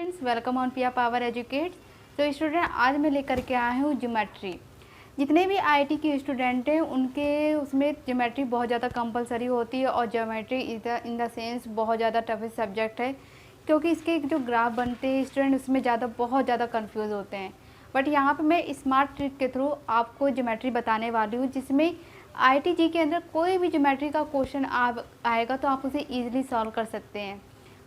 Students, welcome on पिया power educate. तो student, आज मैं लेकर के आया हूँ ज्योमेट्री। जितने भी आईटी के स्टूडेंट हैं उनके उसमें ज्योमेट्री बहुत ज़्यादा कंपलसरी होती है और ज्योमेट्री इन द सेंस बहुत ज़्यादा टफेस्ट सब्जेक्ट है, क्योंकि इसके जो ग्राफ बनते हैं स्टूडेंट उसमें बहुत ज़्यादा कंफ्यूज होते हैं। बट यहाँ पे मैं स्मार्ट ट्रिक के थ्रू आपको ज्योमेट्री बताने वाली हूँ, जिसमें आईटी जी के अंदर कोई भी ज्योमेट्री का क्वेश्चन आएगा तो आप उसे ईजिली सॉल्व कर सकते हैं,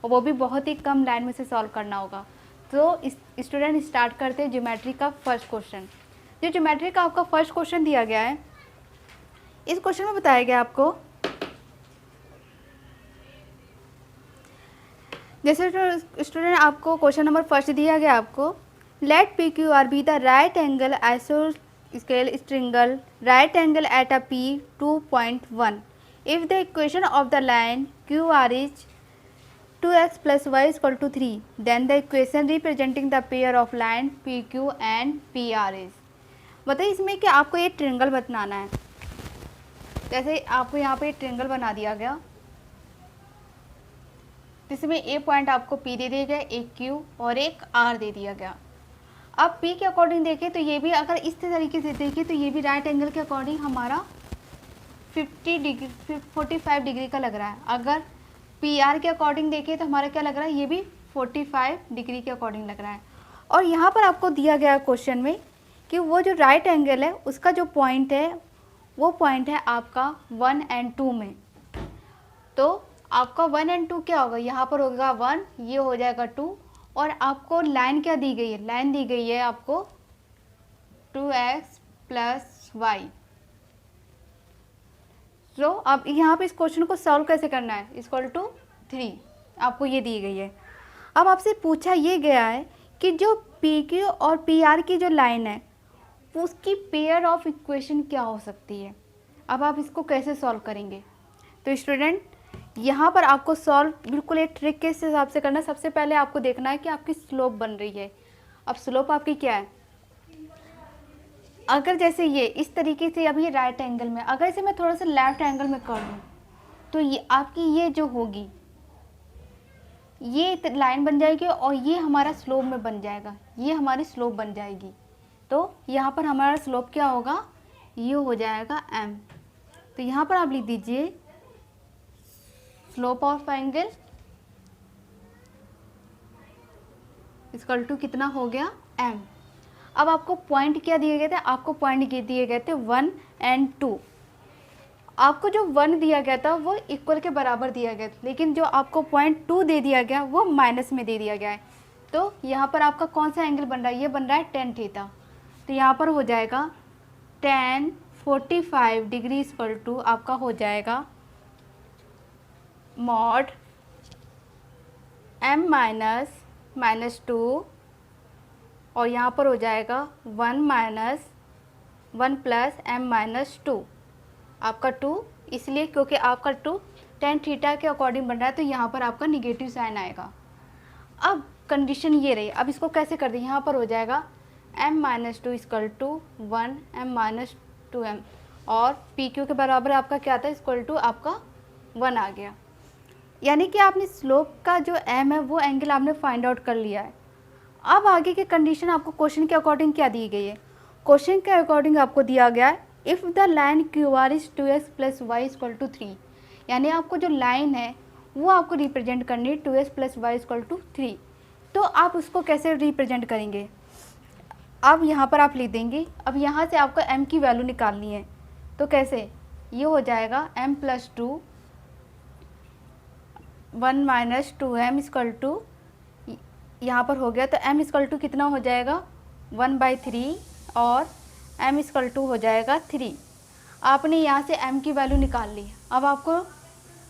और वो भी बहुत ही कम लाइन में से सॉल्व करना होगा। तो स्टूडेंट स्टार्ट करते हैं ज्योमेट्री का फर्स्ट क्वेश्चन। जो ज्योमेट्री का आपका फर्स्ट क्वेश्चन दिया गया है, इस क्वेश्चन में बताया गया आपको, जैसे स्टूडेंट आपको क्वेश्चन नंबर फर्स्ट दिया गया आपको, let P Q R be the right angle आइसोस्केल triangle right angle at a P 2.1 if the equation of the line Q R is 2x plus y is equal to 3, then the equation representing the pair of line PQ and PR is। बताइए इसमें कि आपको ये triangle बनाना है। जैसे आपको यहाँ पे ट्रायंगल बना दिया गया, जिसमें ए पॉइंट आपको P दे दिया गया, एक Q और एक R दे दिया गया। अब P के अकॉर्डिंग देखें तो ये भी, अगर इस तरीके से देखें तो ये भी राइट एंगल के अकॉर्डिंग हमारा 45 डिग्री का लग रहा है। अगर PR के अकॉर्डिंग देखें तो हमारा क्या लग रहा है, ये भी 45 डिग्री के अकॉर्डिंग लग रहा है। और यहाँ पर आपको दिया गया क्वेश्चन में कि वो जो राइट एंगल है उसका जो पॉइंट है वो पॉइंट है आपका 1 और 2 में। तो आपका 1 और 2 क्या होगा, यहाँ पर होगा 1, ये हो जाएगा 2, और आपको लाइन क्या दी गई है, लाइन दी गई है आपको 2x plus y। तो अब यहाँ पे इस क्वेश्चन को सॉल्व कैसे करना है, इक्वल टू 3 आपको ये दी गई है। अब आपसे पूछा ये गया है कि जो PQ और PR की जो लाइन है उसकी पेयर ऑफ इक्वेशन क्या हो सकती है। अब आप इसको कैसे सॉल्व करेंगे, तो स्टूडेंट यहाँ पर आपको सॉल्व बिल्कुल एक ट्रिक के हिसाब से करना है। सबसे पहले आपको देखना है कि आपकी स्लोप बन रही है। अब स्लोप आपकी क्या है, अगर जैसे ये इस तरीके से, अभी ये राइट एंगल में, अगर इसे मैं थोड़ा सा लेफ्ट एंगल में कर दूँ तो ये आपकी ये जो होगी ये लाइन बन जाएगी और ये हमारा स्लोप में बन जाएगा, ये हमारी स्लोप बन जाएगी। तो यहाँ पर हमारा स्लोप क्या होगा, ये हो जाएगा m। तो यहाँ पर आप लिख दीजिए slope of angle equal to कितना हो गया, m। अब आपको पॉइंट क्या दिए गए थे, आपको पॉइंट दिए गए थे 1 और 2। आपको जो 1 दिया गया था वो इक्वल के बराबर दिया गया था, लेकिन जो आपको पॉइंट 2 दे दिया गया वो माइनस में दे दिया गया है। तो यहाँ पर आपका कौन सा एंगल बन रहा है, ये बन रहा है tan थीटा। तो यहाँ पर हो जाएगा tan 45 डिग्री इक्वल टू आपका हो जाएगा मॉड m माइनस 2, और यहाँ पर हो जाएगा 1 प्लस m माइनस 2। आपका 2 इसलिए क्योंकि आपका 2 tan थीटा के अकॉर्डिंग बन रहा है, तो यहाँ पर आपका निगेटिव साइन आएगा। अब कंडीशन ये रही, अब इसको कैसे कर दें, यहाँ पर हो जाएगा m minus 2 equal to 1 m minus 2m, और PQ के बराबर आपका क्या था, इक्वल टू आपका 1 आ गया। यानी कि आपने स्लोप का जो m है वो एंगल आपने फाइंड आउट कर लिया है। अब आगे की कंडीशन आपको क्वेश्चन के अकॉर्डिंग क्या दी गई है, क्वेश्चन के अकॉर्डिंग आपको दिया गया है if the line Q R is 2x plus Y equal to 3। यानी आपको जो लाइन है वो आपको रिप्रेजेंट करनी है 2x plus Y equal to 3। तो आप उसको कैसे रिप्रेजेंट करेंगे, अब यहाँ पर आप लिख देंगे, अब यहाँ से आपको m की वैल्यू निकालनी है। तो कैसे, ये हो जाएगा m plus 2 1 minus 2m equal to, यहाँ पर हो गया तो m इक्वल टू कितना हो जाएगा 1/3 और m इक्वल टू हो जाएगा 3। आपने यहाँ से m की वैल्यू निकाल ली। अब आपको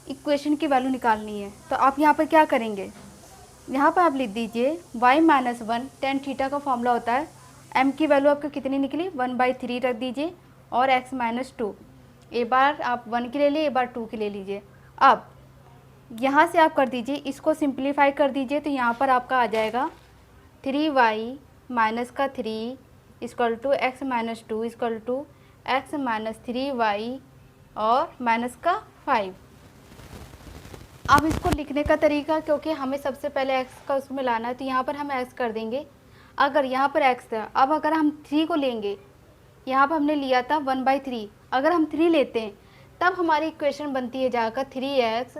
इक्वेशन की वैल्यू निकालनी है, तो आप यहाँ पर क्या करेंगे, यहाँ पर आप लिख दीजिए y माइनस 1 tan थीटा का फॉर्मूला होता है, m की वैल्यू आपको कितनी निकली 1/3 रख दीजिए, और x माइनस 2, एक बार आप 1 की ले लिए, एक बार 2 की ले लीजिए। अब यहाँ से आप कर दीजिए, इसको सिंप्लीफाई कर दीजिए, तो यहाँ पर आपका आ जाएगा 3y माइनस का 3 equal to x minus 2 equal to x minus 3y और माइनस का 5। अब इसको लिखने का तरीका, क्योंकि हमें सबसे पहले x का उसमें लाना है, तो यहाँ पर हम x कर देंगे। अगर यहाँ पर x था, अब अगर हम 3 को लेंगे, यहाँ पर हमने लिया था 1/3, अगर हम 3 लेते हैं तब हमारी इक्वेशन बनती है जाकर 3x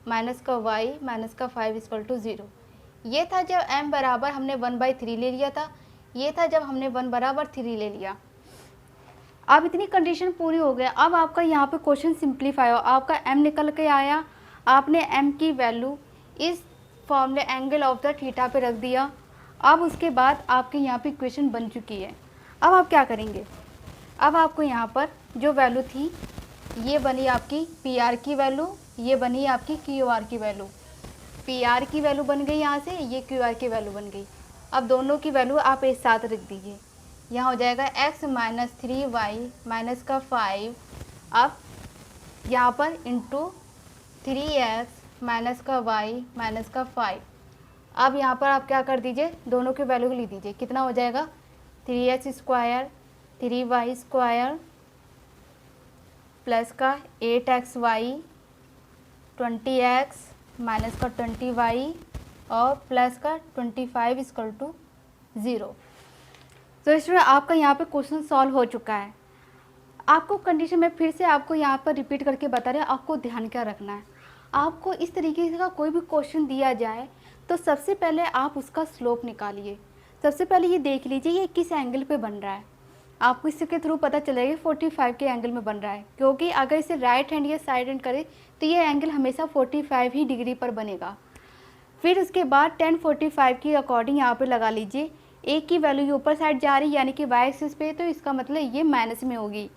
माइनस का y माइनस का 5 इक्वल टू 0। ये था जब m बराबर हमने 1/3 ले लिया था, ये था जब हमने 1 बराबर 3 ले लिया। अब इतनी कंडीशन पूरी हो गया। अब आपका यहाँ पे क्वेश्चन सिंप्लीफाई हो, आपका m निकल के आया, आपने m की वैल्यू इस फॉर्मूले एंगल ऑफ द थीटा पे रख दिया। अब उसके बाद आपके यहाँ पे इक्वेशन बन चुकी है। अब आप क्या करेंगे, अब आपको यहाँ पर जो वैल्यू थी ये बनी आपकी पी आर की वैल्यू, ये बनी आपकी क्यू आर की वैल्यू। पी आर की वैल्यू बन गई यहाँ से, ये क्यू आर की वैल्यू बन गई। अब दोनों की वैल्यू आप एक साथ रख दीजिए, यहाँ हो जाएगा x माइनस 3y माइनस का 5, अब यहाँ पर इंटू 3x माइनस का y माइनस का 5। अब यहाँ पर आप क्या कर दीजिए, दोनों की वैल्यू लिख दीजिए, कितना हो जाएगा 3x square 3y square plus का 8xy 20x माइनस का 20y और प्लस का 25 इक्वल टू 0। तो इसमें आपका यहाँ पे क्वेश्चन सॉल्व हो चुका है। आपको कंडीशन में फिर से आपको यहाँ पर रिपीट करके बता रहे हैं, आपको ध्यान क्या रखना है। आपको इस तरीके का कोई भी क्वेश्चन दिया जाए तो सबसे पहले आप उसका स्लोप निकालिए। सबसे पहले ये देख लीजिए ये किस एंगल पे बन रहा है, आपको इसके थ्रू पता चलेगा 45 के एंगल में बन रहा है, क्योंकि अगर इसे राइट हैंड या साइड हैंड करें तो ये एंगल हमेशा 45 ही डिग्री पर बनेगा। फिर उसके बाद 1045 के अकॉर्डिंग यहाँ पे लगा लीजिए, एक की वैल्यू ऊपर साइड जा रही है यानी कि वाई एक्सिस पे, तो इसका मतलब ये माइनस में होगी।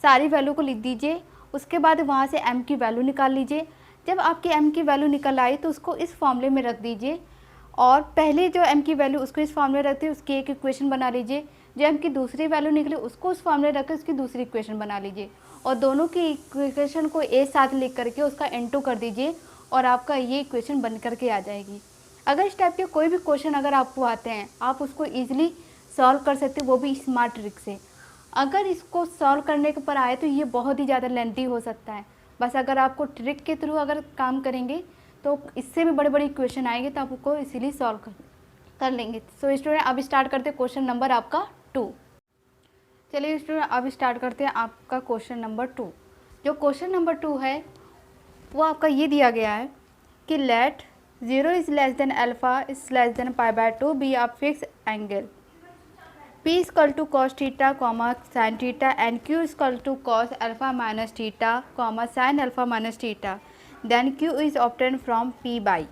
सारी वैल्यू को लिख दीजिए, उसके बाद वहाँ से m की वैल्यू निकाल लीजिए। जब आपकी m की वैल्यू निकल आई तो उसको इस फॉर्मूले में रख दीजिए, और पहले जो m की वैल्यू उसको इस फॉर्मूले में रखते हैं, उसकी एक इक्वेशन बना लीजिए। जो m की दूसरी वैल्यू निकले उसको उस फॉर्मूले में रख कर उसकी दूसरी इक्वेशन बना लीजिए, और दोनों की इक्वेशन को एक साथ लिख करके उसका n2 कर दीजिए, और आपका ये इक्वेशन बन करके आ जाएगी। अगर इस टाइप के कोई भी क्वेश्चन अगर आपको आते हैं, आप उसको ईजिली सॉल्व कर सकते हो, वो भी स्मार्ट ट्रिक से। अगर इसको सॉल्व करने के पर आए तो ये बहुत ही ज़्यादा लेंथी हो सकता है। बस अगर आपको ट्रिक के थ्रू अगर काम करेंगे तो इससे भी बड़े बड़े इक्वेशन आएंगे, तो आप उसको इसीलिए सॉल्व कर लेंगे। सो स्टूडेंट अब स्टार्ट करते हैं क्वेश्चन नंबर आपका 2। चलिए स्टूडेंट अब स्टार्ट करते हैं आपका क्वेश्चन नंबर 2। जो क्वेश्चन नंबर 2 है वो आपका ये दिया गया है कि let 0 is less than alpha is less than π/2 be a fix angle P equal to cos theta comma sine theta and Q equal to cos alpha minus theta comma sine alpha minus theta then Q is obtain from P/।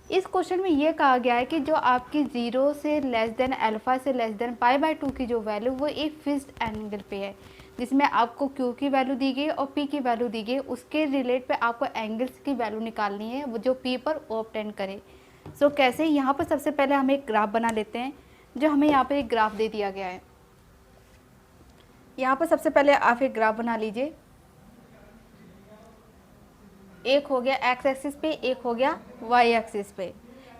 इस question में ये कहा गया है कि जो आपकी 0 से लेस देन अल्फ़ा से लेस देन π/2 की जो वैल्यू वो एक फिक्स्ड एंगल पे है, जिसमें आपको Q की वैल्यू दी गई और P की वैल्यू दी गई, उसके रिलेट पे आपको एंगल्स की वैल्यू निकालनी है वो जो P पर ऑब्टेन करे। सो कैसे, यहाँ पर सबसे पहले हम एक ग्राफ बना लेते हैं। जो हमें यहाँ पर एक ग्राफ दे दिया गया है, यहाँ पर सबसे पहले आप एक ग्राफ बना लीजिए। एक हो गया एक्स एक्सिस पे, एक हो गया वाई एक्सिस पे,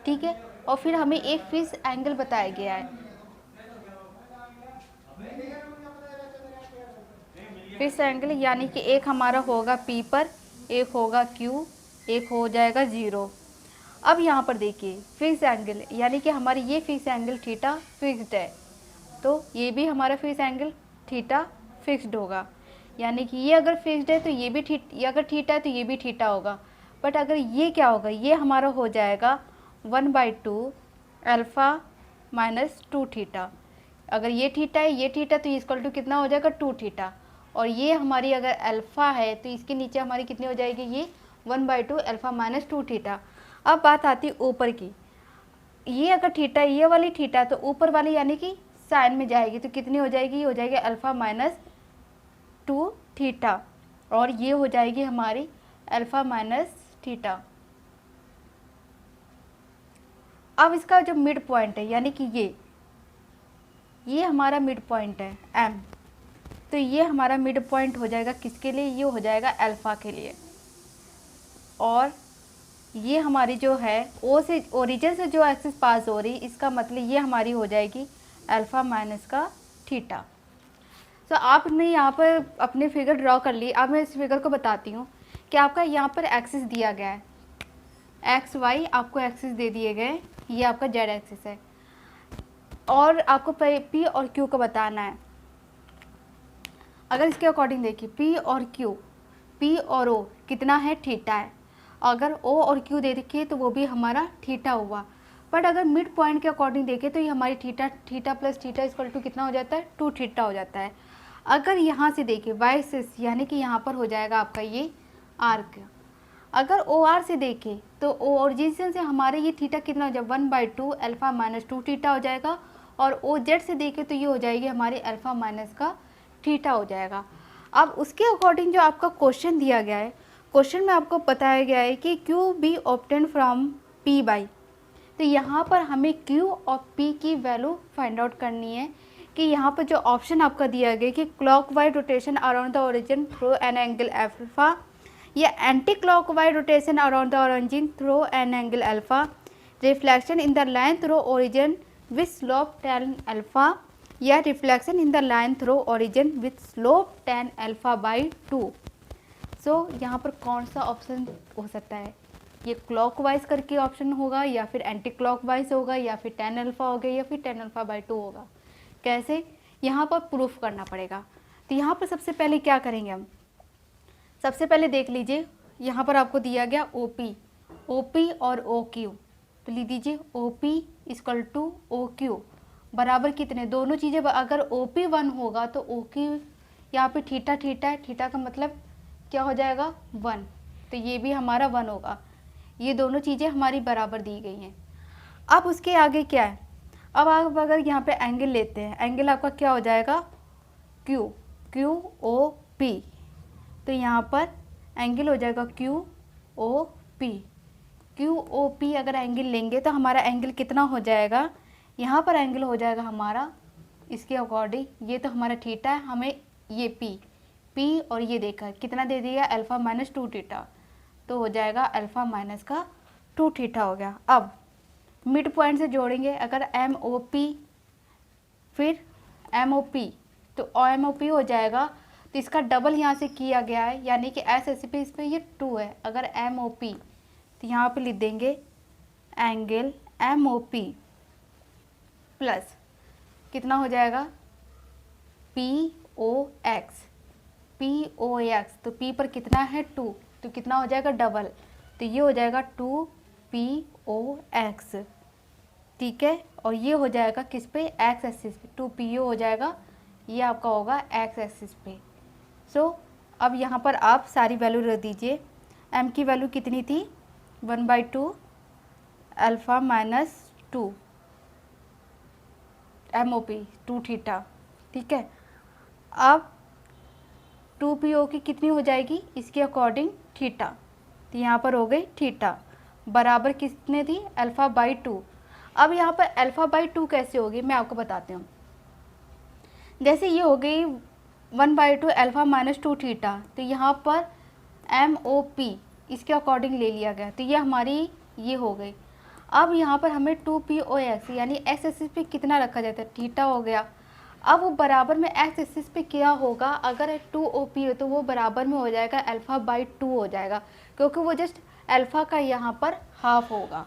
ठीक है। और फिर हमें एक फिक्स एंगल बताया गया है, फिक्स एंगल यानी कि एक हमारा होगा P पर, एक होगा Q, एक हो जाएगा 0। अब यहाँ पर देखिए फिक्स एंगल यानी कि हमारी ये फिक्स एंगल थीटा फिक्स्ड है, तो ये भी हमारा फिक्स एंगल थीटा फिक्स्ड होगा। यानी कि ये अगर फिक्स्ड है तो ये भी अगर थीटा है तो ये भी थीटा होगा। बट अगर ये क्या होगा, ये हमारा हो जाएगा 1/2 अल्फ़ा माइनस 2 थीटा। अगर ये थीटा है ये थीटा तो इक्वल टू कितना हो जाएगा 2 थीटा। और ये हमारी अगर अल्फ़ा है तो इसके नीचे हमारी कितनी हो जाएगी, ये 1/2 अल्फ़ा माइनस 2 थीटा। अब बात आती है ऊपर की, ये अगर थीटा ये वाली थीटा तो ऊपर वाली यानी कि साइन में जाएगी, तो कितनी हो जाएगी, ये हो जाएगी अल्फ़ा माइनस 2 थीटा, और ये हो जाएगी हमारी अल्फ़ा माइनस थीटा। अब इसका जो मिड पॉइंट है यानी कि ये हमारा मिड पॉइंट है M, तो ये हमारा मिड पॉइंट हो जाएगा किसके लिए, ये हो जाएगा अल्फ़ा के लिए। और ये हमारी जो है O से ओरिजिन से जो एक्सिस पास हो रही, इसका मतलब ये हमारी हो जाएगी अल्फ़ा माइनस का थीटा। तो आपने यहाँ पर अपने फिगर ड्रॉ कर ली। अब मैं इस फिगर को बताती हूँ कि आपका यहाँ पर एक्सिस दिया गया है, एक्स वाई आपको एक्सिस दे दिए गए, ये आपका जेड एक्सिस है, और आपको पी और क्यू को बताना है। अगर इसके अकॉर्डिंग देखिए पी और क्यू, पी और ओ कितना है, थीटा है। अगर ओ और क्यू दे देखिए तो वो भी हमारा थीटा हुआ। बट अगर मिड पॉइंट के अकॉर्डिंग देखें तो ये हमारी theta plus theta equal to कितना हो जाता है, 2 थीटा हो जाता है। अगर यहाँ से देखिए वाई एक्सिस यानी कि यहाँ पर हो जाएगा आपका ये आर्क। अगर ओ आर से देखें तो ओ ओरिजिन से हमारे ये थीटा कितना हो जाएगा, 1/2 अल्फा माइनस 2 थीटा हो जाएगा। और ओ जेड से देखें तो ये हो जाएगी हमारे अल्फा माइनस का थीटा हो जाएगा। अब उसके अकॉर्डिंग जो आपका क्वेश्चन दिया गया है, क्वेश्चन में आपको बताया गया है कि Q B obtain from P by, तो यहाँ पर हमें क्यू और पी की वैल्यू फाइंड आउट करनी है। कि यहाँ पर जो ऑप्शन आपका दिया गया कि clockwise rotation around the origin through an angle alpha, या anti clockwise rotation around the origin through an angle alpha, reflection in the line through origin with slope tan alpha, या reflection in the line through origin with slope tan alpha by 2। So यहाँ पर कौन सा option हो सकता है, ये clockwise करके ऑप्शन होगा, या फिर एंटी क्लॉकवाइज होगा, या फिर tan अल्फा होगा, या फिर tan अल्फा बाई 2 होगा। कैसे, यहाँ पर प्रूफ करना पड़ेगा। तो यहाँ पर सबसे पहले क्या करेंगे हम, सबसे पहले देख लीजिए यहाँ पर आपको दिया गया OP और OQ, तो लिख दीजिए OP इक्वल टू OQ बराबर कितने, दोनों चीज़ें अगर OP 1 होगा तो OQ यहाँ पे थीटा थीटा है, थीटा का मतलब क्या हो जाएगा 1, तो ये भी हमारा 1 होगा। ये दोनों चीज़ें हमारी बराबर दी गई हैं। अब उसके आगे क्या है, अब आप अगर यहाँ पे एंगल लेते हैं, एंगल आपका क्या हो जाएगा QOP, तो यहाँ पर एंगल हो जाएगा QOP अगर एंगल लेंगे तो हमारा एंगल कितना हो जाएगा, यहाँ पर एंगल हो जाएगा हमारा इसके अकॉर्डिंग, ये तो हमारा थीटा है, हमें ये P और ये देखा कितना दे दिया अल्फा माइनस 2 थीटा, तो हो जाएगा अल्फा माइनस का 2 थीटा हो गया। अब मिड पॉइंट से जोड़ेंगे, अगर MOP फिर MOP, तो MOP हो जाएगा, तो इसका डबल यहाँ से किया गया है, यानी कि SSP इस पर ये 2 है। अगर MOP तो यहाँ पे लिख देंगे एंगल MOP प्लस कितना हो जाएगा POX, तो P पर कितना है 2, तो कितना हो जाएगा डबल, तो ये हो जाएगा 2POX, ठीक है। और ये हो जाएगा किस पे, एक्स एक्सिस पे, 2PO हो जाएगा, ये आपका होगा एक्स एक्सिस पे। सो अब यहाँ पर आप सारी वैल्यू रख दीजिए। M की वैल्यू कितनी थी 1/2 अल्फा माइनस 2 MOP 2 थीटा, ठीक है। अब 2PO की कितनी हो जाएगी इसके अकॉर्डिंग थीटा, तो यहाँ पर हो गई थीटा बराबर कितने थी अल्फ़ा बाई 2। अब यहाँ पर अल्फ़ा बाई 2 कैसे होगी मैं आपको बताती हूँ। जैसे ये हो गई 1/2 अल्फ़ा माइनस 2 थीटा, तो यहाँ पर MOP इसके अकॉर्डिंग ले लिया गया, तो ये हमारी ये हो गई। अब यहाँ पर हमें 2POX यानी एक्स एक्सिस पे कितना रखा जाता है, थीटा हो गया। अब वो बराबर में एक्स एक्सिस पे क्या होगा, अगर 2OP है तो वो बराबर में हो जाएगा अल्फ़ा बाई 2 हो जाएगा, क्योंकि वो जस्ट अल्फ़ा का यहाँ पर हाफ होगा।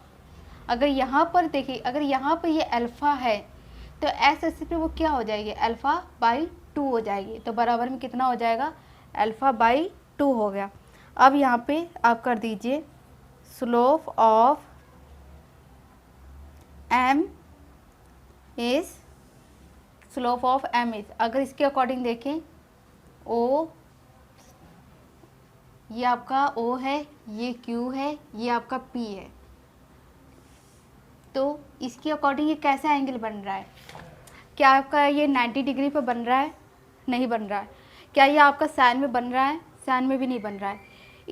अगर यहाँ पर देखिए, अगर यहाँ पर ये अल्फ़ा है तो एक्स एक्सिस पे वो क्या हो जाएगी अल्फ़ा बाई 2 हो जाएगी, तो बराबर में कितना हो जाएगा अल्फ़ा बाई 2 हो गया। अब यहाँ पे आप कर दीजिए slope of M is, slope of M is, अगर इसके अकॉर्डिंग देखें O, ये आपका O है, ये Q है, ये आपका P है, तो इसके अकॉर्डिंग ये कैसा एंगल बन रहा है, क्या आपका ये 90 डिग्री पर बन रहा है, नहीं बन रहा है। क्या ये आपका साइन में बन रहा है, साइन में भी नहीं बन रहा है।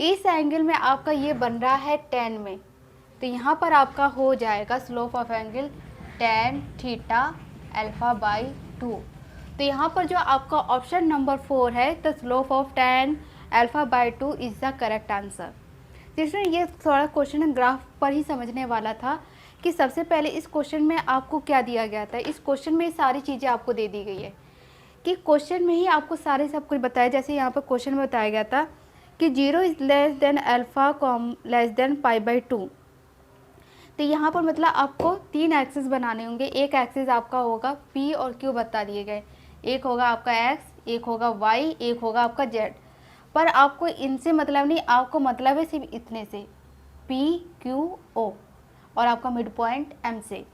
इस एंगल में आपका ये बन रहा है tan में, तो यहाँ पर आपका हो जाएगा slope of angle tan theta alpha by 2। तो यहाँ पर जो आपका ऑप्शन नंबर 4 है, the slope of tan alpha by 2 is the correct answer. जिसमें ये थोड़ा क्वेश्चन ग्राफ पर ही समझने वाला था कि सबसे पहले इस क्वेश्चन में आपको क्या दिया गया था। इस क्वेश्चन में सारी चीज़ें आपको दे दी गई है कि क्वेश्चन में ही आपको सारे सब कुछ बताया। जैसे यहाँ पर क्वेश्चन में बताया गया था कि 0 is less than alpha less than pi by 2, तो यहाँ पर मतलब आपको 3 एक्सिस बनाने होंगे। एक एक्सिस आपका होगा P और Q बता दिए गए, एक होगा आपका X, एक होगा Y, एक होगा आपका Z। पर आपको इनसे मतलब नहीं, आपको मतलब है सिर्फ इतने से, P Q O, और आपका मिड पॉइंट M से।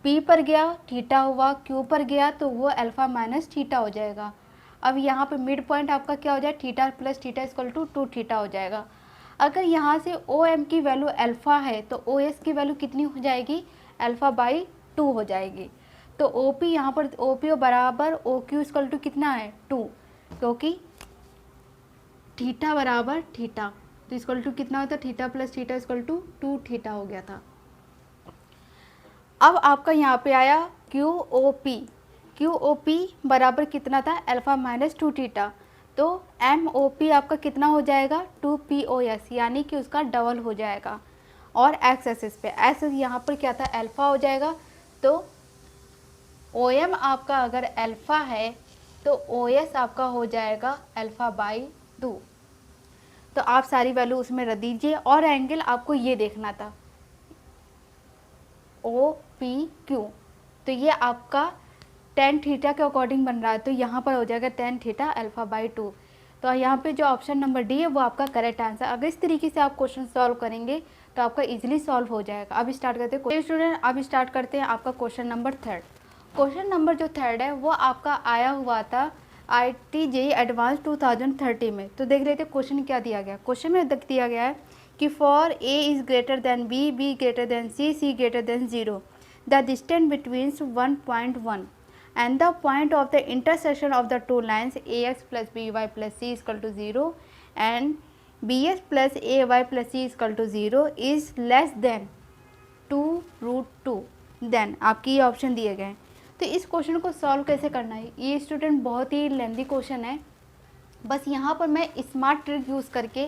P पर गया थीटा हुआ, Q पर गया तो वो अल्फ़ा माइनस थीटा हो जाएगा। अब यहाँ पे मिड पॉइंट आपका क्या हो जाए, theta plus theta equal to 2 theta हो जाएगा। अगर यहाँ से ओ एम की वैल्यू अल्फ़ा है तो ओ एस की वैल्यू कितनी हो जाएगी, अल्फ़ा बाई 2 हो जाएगी। तो ओ पी यहाँ पर ओ पी बराबर ओ क्यू इक्वल टू कितना है 2, क्योंकि थीटा बराबर थीटा, तो इक्वल टू कितना होता है, theta plus theta equal to 2 theta हो गया था। अब आपका यहाँ पे आया क्यू ओ पी बराबर कितना था, अल्फ़ा माइनस 2 थीटा, तो एम ओ पी आपका कितना हो जाएगा 2 पी ओ एस, यानी कि उसका डबल हो जाएगा। और एक्स एक्सिस पे एक्स यहाँ पर क्या था, अल्फ़ा हो जाएगा। तो ओ एम आपका अगर अल्फ़ा है तो ओ एस आपका हो जाएगा अल्फ़ा बाई 2। तो आप सारी वैल्यू उसमें रख दीजिए। और एंगल आपको ये देखना था ओ पी क्यू, तो ये आपका टेन थीटा के अकॉर्डिंग बन रहा है, तो यहाँ पर हो जाएगा टेन थीटा अल्फ़ा बाई 2। तो यहाँ पे जो ऑप्शन नंबर डी है वो आपका करेक्ट आंसर। अगर इस तरीके से आप क्वेश्चन सॉल्व करेंगे तो आपका इजीली सॉल्व हो जाएगा। अब स्टार्ट करते हैं स्टूडेंट, अब स्टार्ट करते हैं आपका क्वेश्चन नंबर 3। क्वेश्चन नंबर जो 3 है वो आपका आया हुआ था IIT एडवांस 2030 में। तो देख लेते क्वेश्चन क्या दिया गया। क्वेश्चन में दिया गया है कि for A is greater than B, B greater than C, C greater than 0, the distance between 1.1 and the point of the intersection of the two lines ax plus by plus c is equal to 0 and bs plus ay plus c is equal to 0 is less than 2 root 2, then आपकी ये option दिए गए हैं। तो इस question को solve कैसे करना है, ये स्टूडेंट बहुत ही लेंथी क्वेश्चन है। बस यहाँ पर मैं स्मार्ट ट्रिक यूज़ करके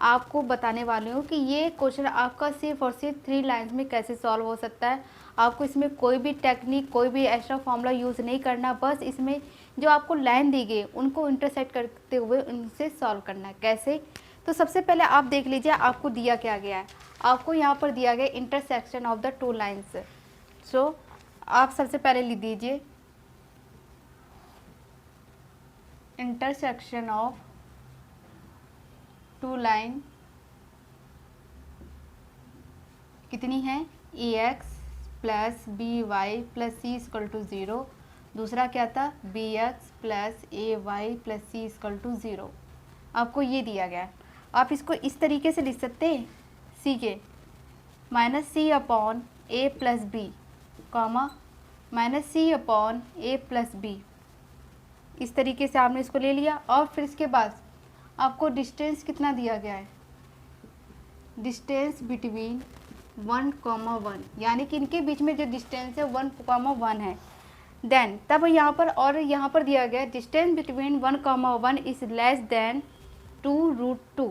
आपको बताने वाली हूँ कि ये क्वेश्चन आपका सिर्फ और सिर्फ 3 लाइन्स में कैसे सॉल्व हो सकता है। आपको इसमें कोई भी टेक्निक, कोई भी एक्स्ट्रा फॉर्मूला यूज़ नहीं करना, बस इसमें जो आपको लाइन दी गई उनको इंटरसेक्ट करते हुए उनसे सॉल्व करना है। कैसे, तो सबसे पहले आप देख लीजिए आपको दिया क्या गया है। आपको यहाँ पर दिया गया इंटरसेक्शन ऑफ द 2 लाइन्स। सो आप सबसे पहले लिख दीजिए इंटरसेक्शन ऑफ 2 लाइन कितनी है, a x plus b y plus c equal to 0। दूसरा क्या था, b x plus a y plus c equal to 0। आपको ये दिया गया है। आप इसको इस तरीके से लिख सकते हैं, सी के minus C upon a plus b comma minus C upon a plus B, इस तरीके से आपने इसको ले लिया। और फिर इसके बाद आपको डिस्टेंस कितना दिया गया है, डिस्टेंस बिटवीन 1,1, यानी कि इनके बीच में जो डिस्टेंस है 1,1 है। देन तब यहाँ पर और यहाँ पर दिया गया distance between 1,1 is less than 2 root 2।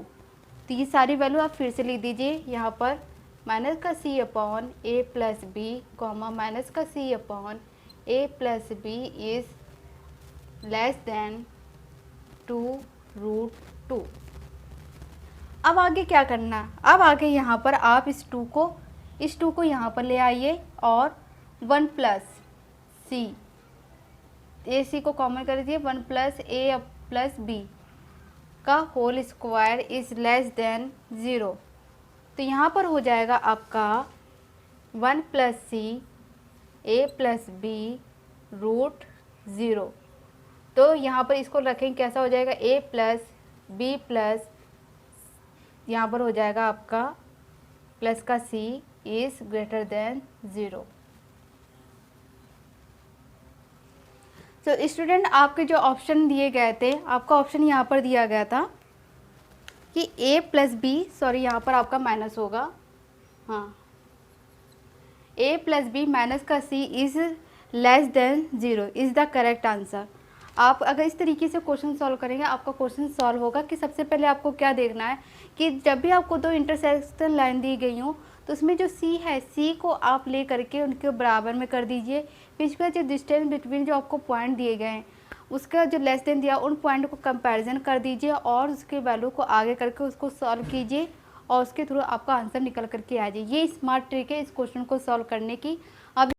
तो ये सारी वैल्यू आप फिर से लिख दीजिए यहाँ पर, माइनस का c upon a plus b comma minus का c upon a plus b is less than 2 root 2। अब आगे क्या करना, अब आगे यहाँ पर आप इस 2 को यहाँ पर ले आइए और 1 प्लस सी, ए सी को कॉमन कर दीजिए, 1 प्लस ए प्लस बी का whole square is less than 0। तो यहाँ पर हो जाएगा आपका 1 plus C A plus B root 0। तो यहाँ पर इसको रखेंगे कैसा हो जाएगा, ए प्लस बी प्लस यहाँ पर हो जाएगा आपका प्लस का c इज ग्रेटर देन 0। तो स्टूडेंट आपके जो ऑप्शन दिए गए थे, आपका ऑप्शन यहाँ पर दिया गया था कि a प्लस बी, सॉरी यहाँ पर आपका माइनस होगा, हाँ, a प्लस बी माइनस का c is less than 0 is the correct answer. आप अगर इस तरीके से क्वेश्चन सॉल्व करेंगे आपका क्वेश्चन सॉल्व होगा। कि सबसे पहले आपको क्या देखना है कि जब भी आपको 2 इंटरसेक्शन लाइन दी गई हो तो उसमें जो सी है, सी को आप ले करके उनके बराबर में कर दीजिए। फिर इसका जो डिस्टेंस बिटवीन जो आपको पॉइंट दिए गए हैं उसका जो लेस देन दिया उन पॉइंट को कंपैरिजन कर दीजिए और उसके वैल्यू को आगे करके उसको सॉल्व कीजिए और उसके थ्रू आपका आंसर निकल करके आ जाए। ये स्मार्ट ट्रिक है इस क्वेश्चन को सॉल्व करने की।